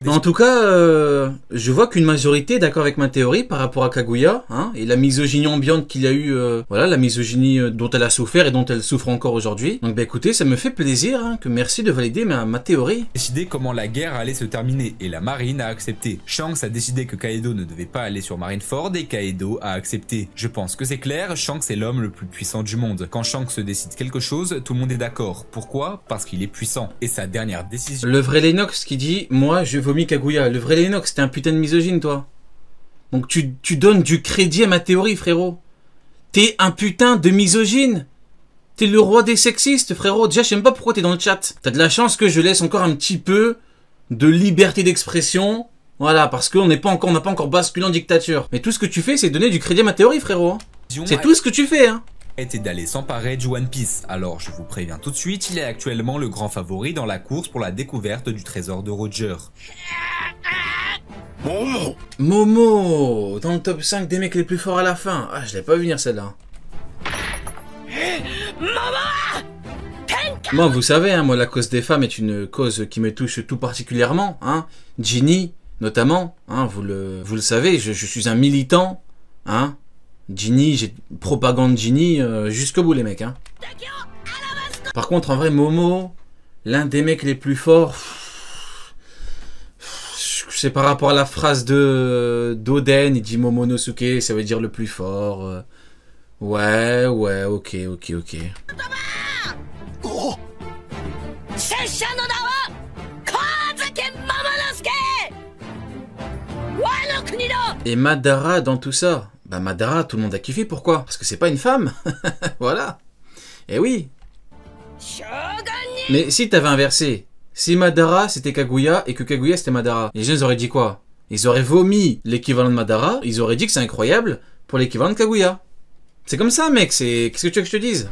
En tout cas, je vois qu'une majorité est d'accord avec ma théorie par rapport à Kaguya, hein, et la misogynie ambiante qu'il a eu, voilà, la misogynie dont elle a souffert et dont elle souffre encore aujourd'hui. Donc bah écoutez, ça me fait plaisir, hein, que merci de valider ma théorie. Décidé comment la guerre allait se terminer et la marine a accepté. Shanks a décidé que Kaido ne devait pas aller sur Marineford et Kaido a accepté. Je pense que c'est clair, Shanks est l'homme le plus puissant du monde. Quand Shanks décide quelque chose, tout le monde est d'accord. Pourquoi? Parce qu'il est puissant. Et sa dernière décision... Le vrai Lennox qui dit « Moi, je vomis Kaguya ». Le vrai Lennox, t'es un putain de misogyne, toi. Donc tu donnes du crédit à ma théorie, frérot. T'es un putain de misogyne. T'es le roi des sexistes, frérot. Déjà, je sais même pas pourquoi t'es dans le chat. T'as de la chance que je laisse encore un petit peu de liberté d'expression. Voilà, parce qu'on n'a pas encore basculé en dictature. Mais tout ce que tu fais, c'est donner du crédit à ma théorie, frérot. C'est tout ce que tu fais, hein. Était d'aller s'emparer du One Piece. Alors, je vous préviens tout de suite, il est actuellement le grand favori dans la course pour la découverte du trésor de Roger. Momo dans le top 5 des mecs les plus forts à la fin. Ah, je l'ai pas vu venir celle-là. Moi, vous savez, hein, moi, la cause des femmes est une cause qui me touche tout particulièrement. Hein. Ginny, notamment, hein, vous le savez, je suis un militant. Hein. Ginny, j'ai propagande Ginny jusqu'au bout, les mecs. Hein. Par contre, en vrai, Momo, l'un des mecs les plus forts... C'est par rapport à la phrase d'Oden, il dit Momonosuke, ça veut dire le plus fort. Ouais, ok. Et Madara dans tout ça? Bah Madara, tout le monde a kiffé, pourquoi? Parce que c'est pas une femme. Voilà. Et oui. Mais si t'avais inversé, si Madara c'était Kaguya et que Kaguya c'était Madara, les gens auraient dit quoi? Ils auraient vomi l'équivalent de Madara, ils auraient dit que c'est incroyable pour l'équivalent de Kaguya. C'est comme ça, mec, c'est... Qu'est-ce que tu veux que je te dise?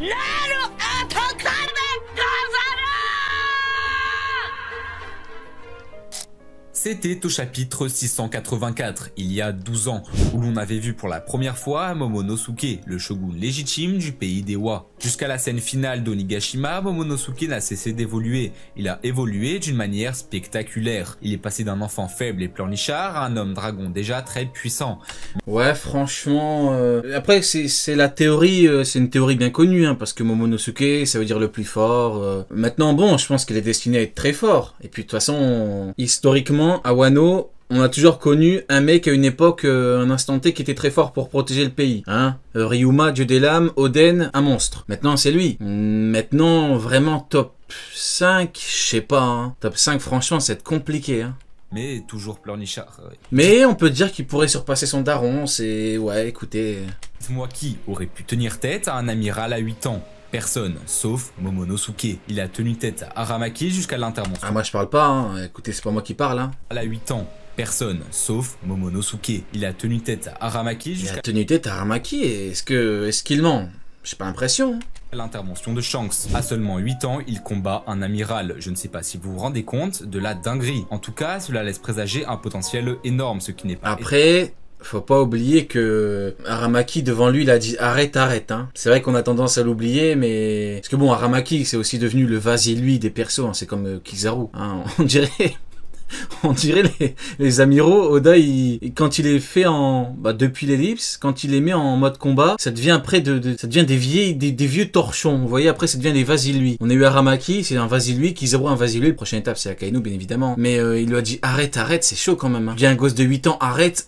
C'était au chapitre 684, il y a 12 ans, où l'on avait vu pour la première fois Momonosuke, le shogun légitime du pays des Wa. Jusqu'à la scène finale d'Onigashima, Momonosuke n'a cessé d'évoluer. Il a évolué d'une manière spectaculaire. Il est passé d'un enfant faible et pleurnichard à un homme dragon déjà très puissant. Ouais, franchement... Après, c'est la théorie, c'est une théorie bien connue, hein, parce que Momonosuke, ça veut dire le plus fort. Maintenant, bon, je pense qu'il est destiné à être très fort. Et puis, de toute façon, historiquement, à Wano, on a toujours connu un mec à une époque, un instant T, qui était très fort pour protéger le pays. Hein, Ryuma, dieu des lames, Oden, un monstre. Maintenant, c'est lui. Maintenant, vraiment top 5, je sais pas. Hein. Top 5, franchement, c'est compliqué. Hein. Mais toujours pleurnichard. Ouais. Mais on peut dire qu'il pourrait surpasser son daron, c'est... Ouais, écoutez... Dites-moi qui aurait pu tenir tête à un amiral à 8 ans? Personne, sauf Momonosuke. Il a tenu tête à Aramaki jusqu'à l'intervention. Ah, moi je parle pas, hein. Écoutez, c'est pas moi qui parle. Hein. À 8 ans. Personne, sauf Momonosuke. Il a tenu tête à Aramaki jusqu'à... Il a tenu tête à Aramaki, est-ce qu'il ment? J'ai pas l'impression. L'intervention de Shanks. À seulement 8 ans, il combat un amiral. Je ne sais pas si vous vous rendez compte de la dinguerie. En tout cas, cela laisse présager un potentiel énorme, ce qui n'est pas... Après... Faut pas oublier que Aramaki devant lui il a dit arrête. Hein. C'est vrai qu'on a tendance à l'oublier, mais parce que bon, Aramaki c'est aussi devenu le vas-y-lui des persos, hein. C'est comme Kizaru, hein. On dirait les amiraux. Oda quand il est fait en depuis l'ellipse, quand il les met en mode combat, ça devient après ça devient des vieux torchons. Vous voyez, après ça devient des vas-y-lui. On a eu Aramaki, c'est un vas-y-lui, Kizaru un vas-y-lui. La prochaine étape c'est Akainu bien évidemment, mais il lui a dit arrête, c'est chaud quand même. Hein. Bien un gosse de 8 ans, arrête.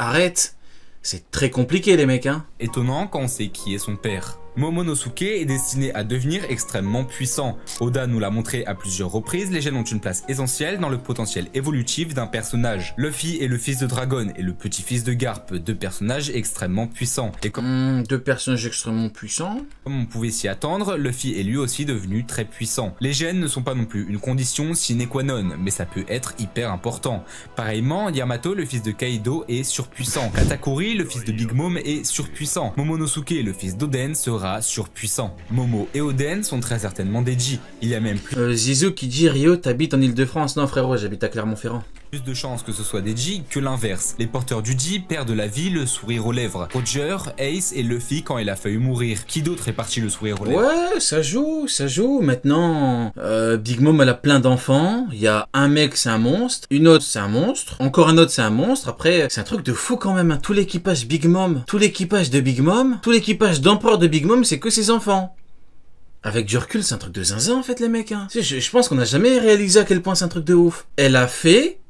C'est très compliqué les mecs, hein. Étonnant quand on sait qui est son père. Momonosuke est destiné à devenir extrêmement puissant. Oda nous l'a montré à plusieurs reprises, les gènes ont une place essentielle dans le potentiel évolutif d'un personnage. Luffy est le fils de Dragon et le petit-fils de Garp, deux personnages extrêmement puissants. Et comme... deux personnages extrêmement puissants. Comme on pouvait s'y attendre, Luffy est lui aussi devenu très puissant. Les gènes ne sont pas non plus une condition sine qua non, mais ça peut être hyper important. Pareillement, Yamato, le fils de Kaido, est surpuissant. Katakuri, le fils de Big Mom, est surpuissant. Momonosuke, le fils d'Oden, sera surpuissant. Momo et Oden sont très certainement des G. Il y a même plus... Zizou qui dit Rio, t'habites en Ile-de-France? Non frérot, j'habite à Clermont-Ferrand. Plus de chances que ce soit des Ji que l'inverse. Les porteurs du Ji perdent la vie, le sourire aux lèvres. Roger, Ace et Luffy quand il a failli mourir. Qui d'autre est parti le sourire aux lèvres? Ouais, ça joue. Maintenant, Big Mom, elle a plein d'enfants. Il y a un mec, c'est un monstre. Une autre, c'est un monstre. Encore un autre, c'est un monstre. Après, c'est un truc de fou quand même. Hein. Tout l'équipage Big Mom, tout l'équipage de Big Mom, tout l'équipage d'empereur de Big Mom, c'est que ses enfants. Avec du recul, c'est un truc de zinzin en fait, les mecs. Hein. Je pense qu'on n'a jamais réalisé à quel point c'est un truc de ouf. Elle a fait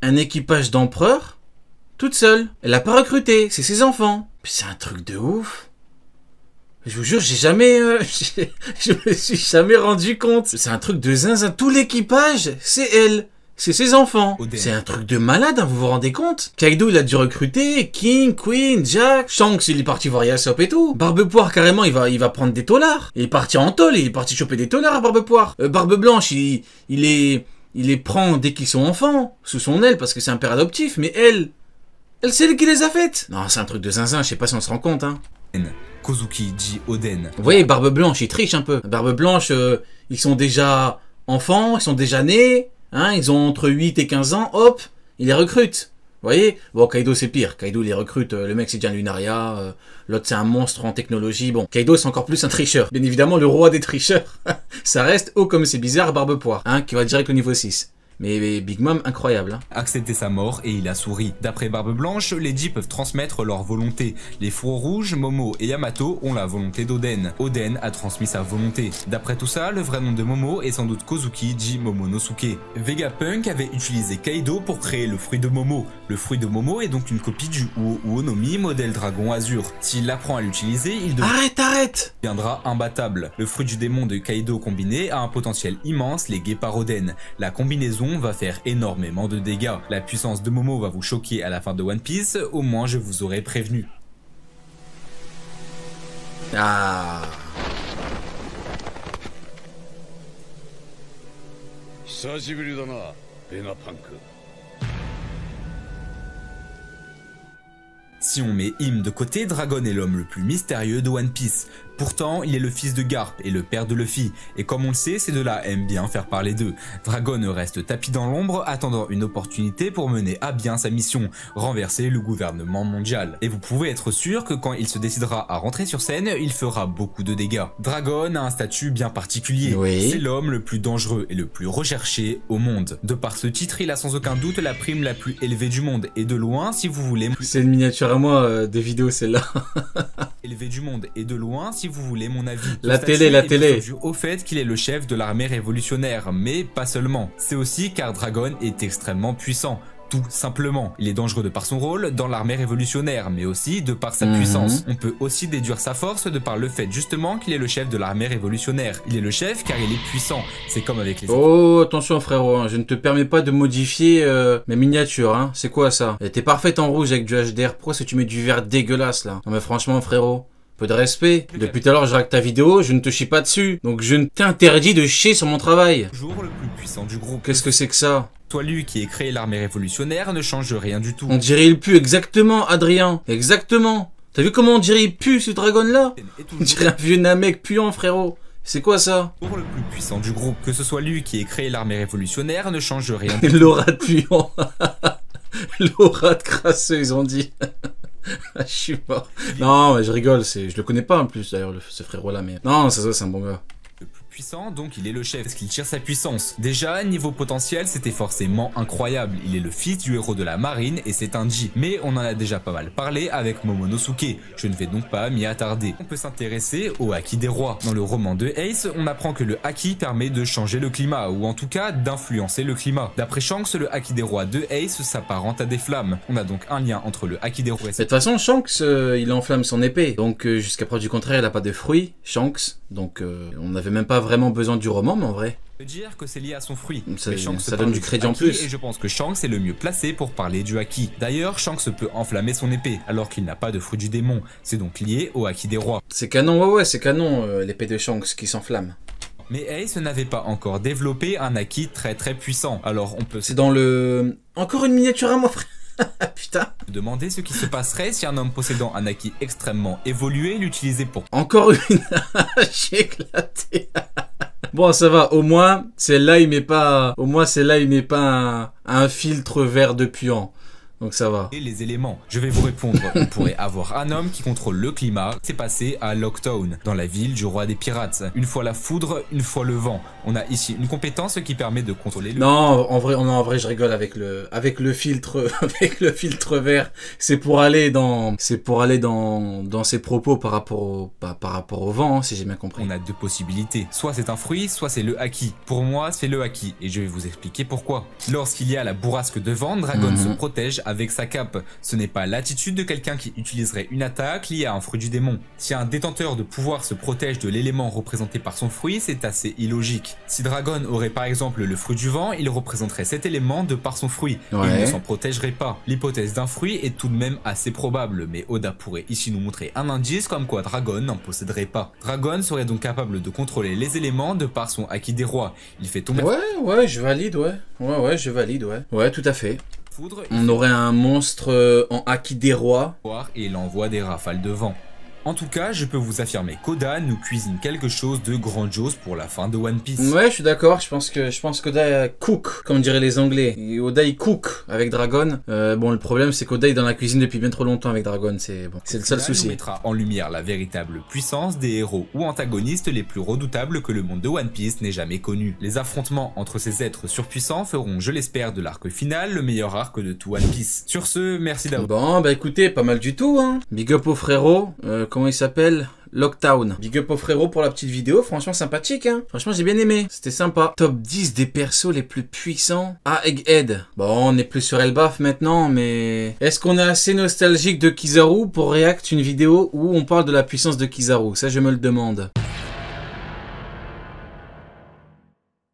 un équipage d'empereur toute seule. Elle l'a pas recruté, c'est ses enfants. Puis c'est un truc de ouf. Je vous jure, j'ai jamais, je me suis jamais rendu compte. C'est un truc de zinzin. Tout l'équipage, c'est elle. C'est ses enfants. C'est un truc de malade, hein, vous vous rendez compte? Kaido, il a dû recruter King, Queen, Jack, Shanks, il est parti voir Yasop et tout. Barbe-Poire, carrément, il va prendre des taulards. Il est parti en tôle, il est parti choper des taulards à Barbe-Poire. Barbe Blanche, il les prend dès qu'ils sont enfants, sous son aile, parce que c'est un père adoptif, mais elle, c'est elle qui les a faites. Non, c'est un truc de zinzin, je sais pas si on se rend compte, hein. Kozuki Ji Oden. Vous voyez, Barbe Blanche, il triche un peu. Barbe Blanche, ils sont déjà enfants, ils sont déjà nés. Hein, ils ont entre 8 et 15 ans, hop, ils les recrutent. Vous voyez? Bon, Kaido c'est pire. Kaido il les recrute, le mec c'est déjà un Lunaria, l'autre c'est un monstre en technologie. Bon, Kaido c'est encore plus un tricheur. Bien évidemment, le roi des tricheurs. Ça reste haut comme c'est bizarre, Barbe-Poire, hein, qui va direct au niveau 6. Mais Big Mom, incroyable. Hein. Accepté sa mort et il a souri. D'après Barbe Blanche, les Ji peuvent transmettre leur volonté. Les Fours Rouges, Momo et Yamato ont la volonté d'Oden. Oden a transmis sa volonté. D'après tout ça, le vrai nom de Momo est sans doute Kozuki Ji Momonosuke. Vegapunk avait utilisé Kaido pour créer le fruit de Momo. Le fruit de Momo est donc une copie du Uo-Uonomi modèle dragon azur. S'il apprend à l'utiliser, il deviendra imbattable. Le fruit du démon de Kaido combiné a un potentiel immense légué par Oden. La combinaison va faire énormément de dégâts. La puissance de Momo va vous choquer à la fin de One Piece, au moins je vous aurais prévenu. Ah. Si on met Im de côté, Dragon est l'homme le plus mystérieux de One Piece. Pourtant, il est le fils de Garp et le père de Luffy, et comme on le sait, ces deux-là aiment bien faire parler d'eux. Dragon reste tapis dans l'ombre, attendant une opportunité pour mener à bien sa mission, renverser le gouvernement mondial. Et vous pouvez être sûr que quand il se décidera à rentrer sur scène, il fera beaucoup de dégâts. Dragon a un statut bien particulier, oui. C'est l'homme le plus dangereux et le plus recherché au monde. De par ce titre, il a sans aucun doute la prime la plus élevée du monde, et de loin, si vous voulez... C'est une miniature à moi de vidéo celle-là. Élevé du monde, et de loin, si vous voulez mon avis. La télé. Dû au fait qu'il est le chef de l'armée révolutionnaire, mais pas seulement. C'est aussi car Dragon est extrêmement puissant. Tout simplement. Il est dangereux de par son rôle dans l'armée révolutionnaire, mais aussi de par sa puissance. On peut aussi déduire sa force de par le fait justement qu'il est le chef de l'armée révolutionnaire. Il est le chef car il est puissant. C'est comme avec les... Oh, attention frérot, hein. Je ne te permets pas de modifier mes miniatures. Hein. C'est quoi ça? Elle était parfaite en rouge avec du HDR. Pourquoi est-ce que tu mets du vert dégueulasse là? Non mais franchement frérot. Peu de respect. Depuis tout à l'heure, je regarde ta vidéo, je ne te chie pas dessus. Donc je ne t'interdis de chier sur mon travail. Toujours le plus puissant du groupe. Qu'est-ce que c'est que ça? Toi, lui qui ait créé l'armée révolutionnaire ne change rien du tout. On dirait il pue, exactement, Adrien. Exactement. T'as vu comment on dirait il pue ce dragon là? On dirait un vieux Namek puant, frérot. C'est quoi ça? Pour le plus puissant du groupe, que ce soit lui qui ait créé l'armée révolutionnaire ne change rien du tout. L'aura de puant. L'aura de crasseux, ils ont dit. Je suis mort. Non, mais je rigole, je le connais pas en plus d'ailleurs, ce frérot-là, mais... Non, ça c'est un bon gars. Le plus puissant, donc il est le chef, parce qu'il tire sa puissance. Déjà, niveau potentiel, c'était forcément incroyable. Il est le fils du héros de la marine et c'est un Ji. Mais on en a déjà pas mal parlé avec Momonosuke. Je ne vais donc pas m'y attarder. On peut s'intéresser au Haki des rois. Dans le roman de Ace, on apprend que le Haki permet de changer le climat, ou en tout cas d'influencer le climat. D'après Shanks, le Haki des rois de Ace s'apparente à des flammes. On a donc un lien entre le Haki des rois et... De toute façon, Shanks, il enflamme son épée. Donc jusqu'à preuve du contraire, il a pas de fruits, Shanks. Donc on n'avait même pas vraiment besoin du roman, mais en vrai. Je veux dire que c'est lié à son fruit. Ça donne du crédit en plus. Et je pense que Shanks est le mieux placé pour parler du Haki. D'ailleurs, Shanks peut enflammer son épée, alors qu'il n'a pas de fruit du démon. C'est donc lié au Haki des rois. C'est canon, ouais, c'est canon, l'épée de Shanks qui s'enflamme. Mais Ace n'avait pas encore développé un Haki très puissant. Alors on peut... C'est dans le... Encore une miniature à moi, frère. Putain. Demander ce qui se passerait si un homme possédant un Haki extrêmement évolué l'utilisait pour... Encore une. J'ai éclaté. Bon, ça va. Au moins, celle-là, il met pas... Au moins, celle-là, il met pas un filtre vert de puant. Donc ça va. Et les éléments. Je vais vous répondre. On pourrait avoir un homme qui contrôle le climat. C'est passé à Locktown, dans la ville du roi des pirates. Une fois la foudre, une fois le vent. On a ici une compétence qui permet de contrôler le... Non, en vrai, je rigole avec le filtre, avec le filtre vert. C'est pour aller dans ses propos par rapport au vent, hein, si j'ai bien compris. On a deux possibilités. Soit c'est un fruit, soit c'est le haki. Pour moi, c'est le haki. Et je vais vous expliquer pourquoi. Lorsqu'il y a la bourrasque de vent, Dragon se protège avec sa cape. Ce n'est pas l'attitude de quelqu'un qui utiliserait une attaque liée à un fruit du démon. Si un détenteur de pouvoir se protège de l'élément représenté par son fruit, c'est assez illogique. Si Dragon aurait par exemple le fruit du vent, il représenterait cet élément de par son fruit. Ouais. Et il ne s'en protégerait pas. L'hypothèse d'un fruit est tout de même assez probable, mais Oda pourrait ici nous montrer un indice comme quoi Dragon n'en posséderait pas. Dragon serait donc capable de contrôler les éléments de par son haki des rois. Il fait tomber... Ouais, je valide, ouais. Ouais, je valide, ouais. Ouais, tout à fait. Foudre, On aurait un monstre en haki des rois. Et il envoie des rafales de vent. En tout cas, je peux vous affirmer qu'Oda nous cuisine quelque chose de grandiose pour la fin de One Piece. Ouais, je suis d'accord. Je pense qu'Oda cook, comme diraient les Anglais. Et Oda il cook avec Dragon. Bon, le problème c'est qu'Oda est dans la cuisine depuis bien trop longtemps avec Dragon. C'est bon, c'est le seul souci. Il mettra en lumière la véritable puissance des héros ou antagonistes les plus redoutables que le monde de One Piece n'ait jamais connu. Les affrontements entre ces êtres surpuissants feront, je l'espère, de l'arc final le meilleur arc de tout One Piece. Sur ce, merci d'avoir... Bon, bah écoutez, pas mal du tout, hein. Big up au frérot. Comment il s'appelle? Locktown. Big up au frérot pour la petite vidéo, franchement sympathique, hein. Franchement, j'ai bien aimé, c'était sympa. Top 10 des persos les plus puissants. Ah, Egghead. Bon, on est plus sur Elbaf maintenant, mais... Est-ce qu'on est assez nostalgique de Kizaru pour react une vidéo où on parle de la puissance de Kizaru? Ça, je me le demande.